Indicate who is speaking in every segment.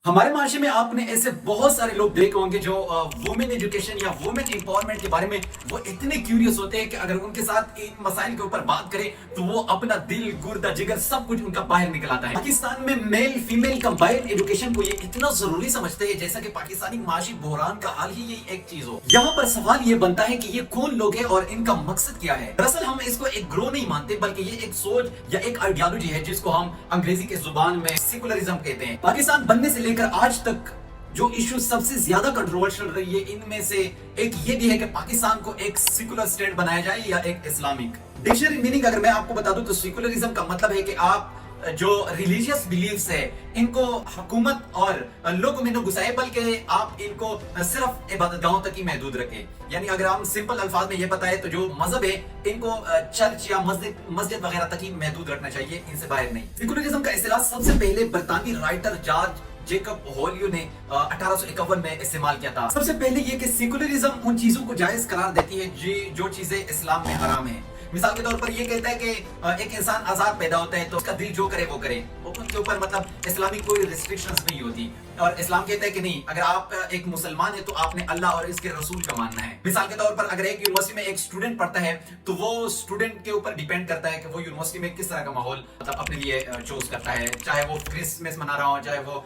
Speaker 1: ہمارے معاشرے میں آپ نے ایسے بہت سارے لوگ دیکھے ہوں گے جو وومن ایجوکیشن یا وومن امپاورمنٹ کے بارے میں وہ اتنے کیوریس ہوتے ہیں کہ اگر ان کے ساتھ ان مسائل کے اوپر بات کرے تو وہ اپنا دل گردہ جگر سب کچھ ان کا باہر نکل آتا ہے۔ پاکستان میں میل فیمیل کمبائنڈ ایجوکیشن کو یہ اتنا ضروری سمجھتے ہیں جیسا کہ پاکستانی معاشی بحران کا حال ہی یہی ایک چیز ہو۔ یہاں پر سوال یہ بنتا ہے کہ یہ کون لوگ ہیں اور ان کا مقصد کیا ہے۔ دراصل ہم اس کو ایک گروہ نہیں مانتے بلکہ یہ ایک سوچ یا ایک آئیڈیالوجی ہے جس کو ہم انگریزی کے زبان میں سیکولرزم کہتے ہیں۔ پاکستان بننے سے لے کر آج تک جو ایشو سب سے زیادہ کنٹروورشل رہی ہے ان میں سے ایک یہ بھی ہے کہ پاکستان کو ایک سیکولر اسٹیٹ بنایا جائے یا ایک اسلامک۔ ڈکشنری میننگ اگر میں آپ کو بتا دوں تو سیکولرزم کا مطلب ہے کہ آپ جو ریلیجیس بلیفز ہے ان کو حکومت اور لوگوں میں نہ گھسائے بلکہ آپ ان کو صرف عبادت گاہوں تک ہی محدود رکھیں۔ یعنی اگر ہم سمپل الفاظ میں یہ بتائیں تو جو مذہب ہے ان کو چرچ یا مسجد وغیرہ تک ہی محدود رکھنا چاہیے، ان سے باہر نہیں۔ سیکولرزم کا اصطلاح سب سے پہلے برطانوی رائٹر جارج جیکب ہولیو نے 1851 میں استعمال کیا تھا۔ سب سے پہلے یہ کہ سیکولرزم ان چیزوں کو جائز قرار دیتی ہے جو چیزیں اسلام میں حرام ہیں۔ مثال کے طور پر یہ کہتا ہے کہ ایک انسان آزاد پیدا ہوتا ہے تو اس کا دل جو کرے وہ کرے، ان کے اوپر مطلب اسلامی کوئی ریسٹرکشنز نہیں ہوتی، اور اسلام کہتا ہے کہ نہیں، اگر آپ ایک مسلمان ہیں تو آپ نے اللہ اور اس کے رسول کا ماننا ہے۔ مثال کے طور پر اگر ایک یونیورسٹی میں ایک اسٹوڈنٹ پڑھتا ہے تو وہ اسٹوڈنٹ کے اوپر ڈیپینڈ کرتا ہے کہ وہ یونیورسٹی میں کس طرح کا ماحول مطلب اپنے لیے چوز کرتا ہے، چاہے وہ کرسمس منا رہا ہو، چاہے وہ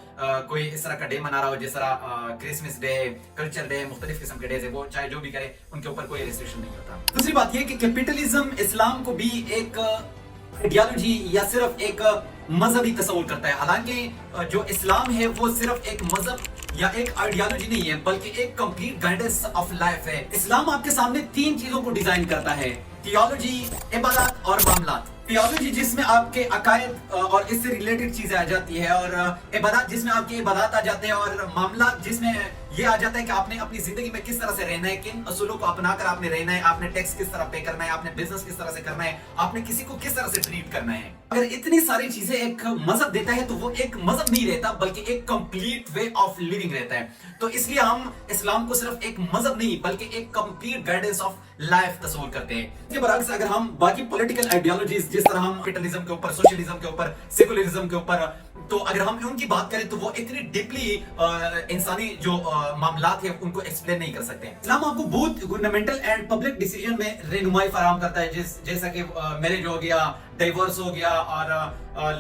Speaker 1: کوئی اس طرح کا ڈے منا رہا ہو جس طرح کرسمس ڈے، کلچر ڈے، مختلف قسم کے ڈیز ہے، وہ چاہے جو بھی کرے ان کے اوپر کوئی ریسٹرکشن نہیں ہوتا۔ دوسری بات یہ کہ کیپٹلزم اسلام کو بھی ایک آئیڈیالوجی یا صرف ایک مذہبی تصور کرتا ہے، حالانکہ جو اسلام ہے وہ صرف ایک مذہب یا ایک آئیڈیالوجی نہیں ہے بلکہ ایک کمپلیٹ گائیڈنس آف لائف ہے۔ اسلام آپ کے سامنے تین چیزوں کو ڈیزائن کرتا ہے: تھیولوجی، عبادات اور معاملات۔ تھیولوجی جس میں آپ کے عقائد اور اس سے ریلیٹڈ چیزیں آ جاتی ہے، اور عبادات جس میں آپ کے عبادات آ جاتے ہیں، اور معاملات جس میں یہ آ جاتا ہے کہ آپ نے اپنی زندگی میں کس طرح سے رہنا ہے، کن اصولوں کو اپنا کر آپ نے رہنا ہے، آپ نے ٹیکس کس طرح پے کرنا ہے، آپ نے بزنس کس طرح سے کرنا ہے، آپ نے کسی کو کس طرح سے ٹریٹ کرنا ہے۔ اگر اتنی ساری چیزیں ایک مذہب دیتا ہے تو وہ ایک مذہب نہیں رہتا بلکہ ایک کمپلیٹ وے آف لیونگ رہتا ہے۔ تو اس لیے ہم اسلام کو صرف ایک مذہب نہیں بلکہ ایک کمپلیٹ گائیڈنس آف لائف تصور کرتے ہیں۔ اس کے برعکس اگر ہم باقی پولیٹیکل آئیڈیالوجیز جس طرح ہم کیپٹلزم کے اوپر، سوشلزم کے اوپر، سیکولرزم کے اوپر، تو اگر ہم ان کی بات کریں تو وہ اتنی ڈیپلی انسانی جو معاملات ہیں ان کو ایکسپلین نہیں کر سکتے۔ اسلام آپ کو بہت گورنمنٹل اینڈ پبلک ڈیسیجن میں رہنمائی فراہم کرتا ہے، جیسا کہ میرج ہو گیا، ڈائیورس ہو گیا، اور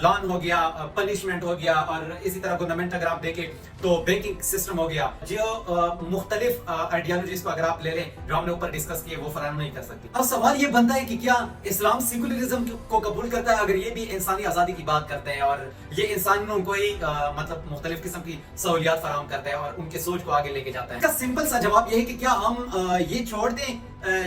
Speaker 1: لان ہو گیا، پنشمنٹ ہو گیا، اور اسی طرح گورنمنٹ اگر آپ دیکھیں تو بینکنگ سسٹم ہو گیا۔ جو مختلف آئیڈیالوجیز کو اگر آپ لے لیں جو ہم نے اوپر ڈسکس کیے وہ فراہم نہیں کر سکتی۔ اب سوال یہ بنتا ہے کہ کیا اسلام سیکولرزم کو قبول کرتا ہے اگر یہ بھی انسانی آزادی کی بات کرتے ہیں اور یہ انسانوں کو ہی مطلب مختلف قسم کی سہولیات فراہم کرتا ہے اور ان کے سوچ کو آگے لے کے جاتا ہے؟ اس کا سمپل سا جواب یہ ہے کہ کیا ہم یہ چھوڑ دیں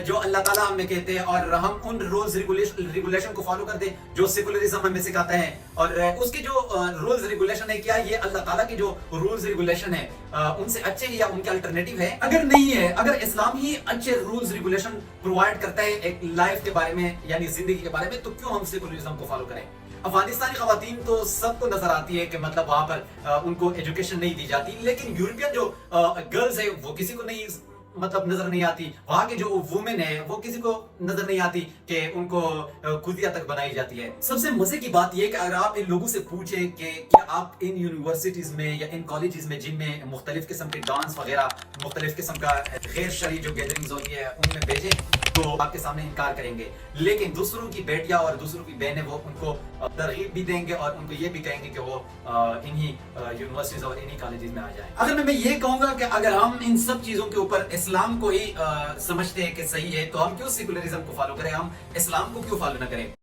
Speaker 1: جو اللہ تعالیٰ ہمیں کہتے ہیں اور ہم ان رولز ریگولیشن کو فالو کر دیں جو سیکولرزم ہمیں سکھاتا ہے، اور اس کے جو رولز ریگولیشن ہے کیا یہ اللہ تعالیٰ کے جو رولز ریگولیشن ہے ان سے اچھے ہیں یا ان کے الٹرنیٹیو ہے؟ اگر نہیں ہے، اگر اسلام ہی اچھے رولز ریگولیشن پرووائڈ کرتا ہے ایک لائف کے بارے میں یعنی زندگی کے بارے میں، تو کیوں ہم سیکولرزم کو فالو کریں؟ افغانستانی خواتین تو سب کو نظر آتی ہے کہ مطلب وہاں پر ان کو ایجوکیشن نہیں دی جاتی، لیکن یورپین جو گرلز ہے وہ کسی کو نہیں مطلب نظر نہیں آتی، وہاں کے جو وومن ہے وہ کسی کو نظر نہیں آتی کہ ان کو خودیہ تک بنائی جاتی ہے۔ سب سے مزے کی بات یہ کہ اگر آپ ان لوگوں سے پوچھیں کہ کیا آپ ان یونیورسٹیز میں یا ان کالجز میں جن میں مختلف قسم کے ڈانس وغیرہ، مختلف قسم کا غیر شرعی جو گیدرنگز ہوتی ہے ان میں بھیجیں تو آپ کے سامنے انکار کریں گے، لیکن دوسروں کی بیٹیاں اور دوسروں کی بہنیں وہ ان کو ترغیب بھی دیں گے اور ان کو یہ بھی کہیں گے کہ وہ انہی یونیورسٹیز اور انہی کالجز میں آ جائیں۔ اگر میں یہ کہوں گا کہ اگر ہم ان سب چیزوں کے اوپر اسلام کو ہی سمجھتے ہیں کہ صحیح ہے تو ہم کیوں سیکولرزم کو فالو کریں، ہم اسلام کو کیوں فالو نہ کریں؟